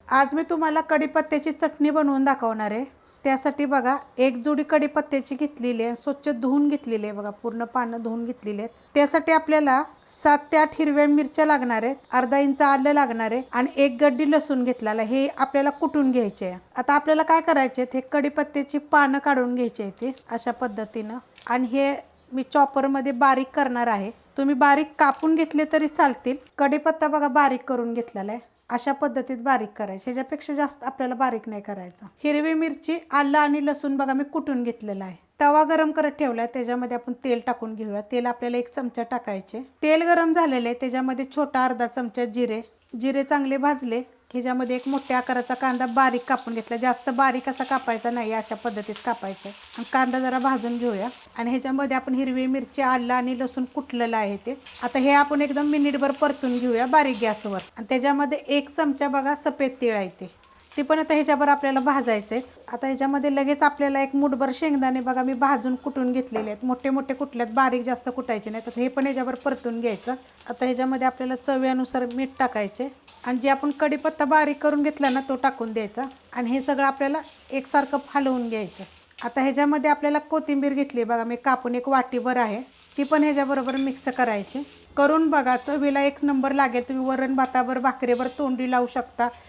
आज मी तुम्हाला कढीपत्त्याची चटणी बनवून दाखवणार आहे। त्यासाठी बघा एक जुडी कढीपत्त्याची घेतलेली आहे, स्वच्छ धुवून घेतलेली आहे बघा, पूर्ण पानं धुवून घेतलेली आहेत। त्यासाठी आपल्याला 7 ते 8 हिरव्या मिरच्या लागणार आहेत, अर्धा इंच आलं लागणार आहे आणि एक गड्डी लसूण घेतलेला, हे आपल्याला कुटून घ्यायचे आहे। आता आपल्याला काय करायचे, हे कढीपत्त्याची पानं काढून घ्यायची आहे ते अशा पद्धतीनं, आणि हे मी चॉपर मध्ये बारीक करणार आहे। तुम्ही बारीक कापून घेतले तरी चालतील। कढीपत्ता बघा बारीक करून घेतलेला आहे, अशा पद्धतीत बारीक करायचे, ह्याच्यापेक्षा जास्त आपल्याला बारीक नाही करायचं। हिरवी मिरची, आलं आणि लसूण बघा मी कुटून घेतलेला आहे। तवा गरम करत ठेवला आहे, त्याच्यामध्ये आपण तेल टाकून घेऊया। तेल आपल्याला 1 चमचा टाकायचे। तेल गरम झालेले आहे, त्याच्यामध्ये छोटा अर्धा चमचा जिरे चांगले भाजले, ह्याच्यामध्ये एक मोठ्या आकाराचा कांदा बारीक कापून घेतला, जास्त बारीक असा कापायचा नाही, अशा पद्धतीत कापायचा। आणि कांदा जरा भाजून घेऊया आणि ह्याच्यामध्ये आपण हिरवी मिरची, आलं आणि लसूण कुटलेलं आहे ते आता हे आपण एकदम मिनिटभर परतून घेऊया बारीक गॅसवर। आणि त्याच्यामध्ये 1 चमचा बघा सफेद तीळ आहे ते पण आता ह्याच्यावर आपल्याला भाजायचे आहेत। आता ह्याच्यामध्ये लगेच आपल्याला 1 मूठभर शेंगदाणे बघा मी भाजून कुटून घेतलेले आहेत, मोठे मोठे कुटल्यात, बारीक जास्त कुटायचे नाही, तर हे पण ह्याच्यावर परतून घ्यायचं। आता ह्याच्यामध्ये आपल्याला चवीनुसार मीठ टाकायचे आणि जे आपण कढीपत्ता बारीक करून घेतला ना तो टाकून द्यायचा आणि हे सगळं आपल्याला एकसारखं हलवून घ्यायचं। आता ह्याच्यामध्ये आपल्याला कोथिंबीर घेतली बघा मी कापून, 1 वाटीभर आहे, ती पण ह्याच्याबरोबर मिक्स करायची। करून बघा, चवीला 1 नंबर लागेल। तुम्ही वरण भातावर, भाकरीवर तोंडी लावू शकता,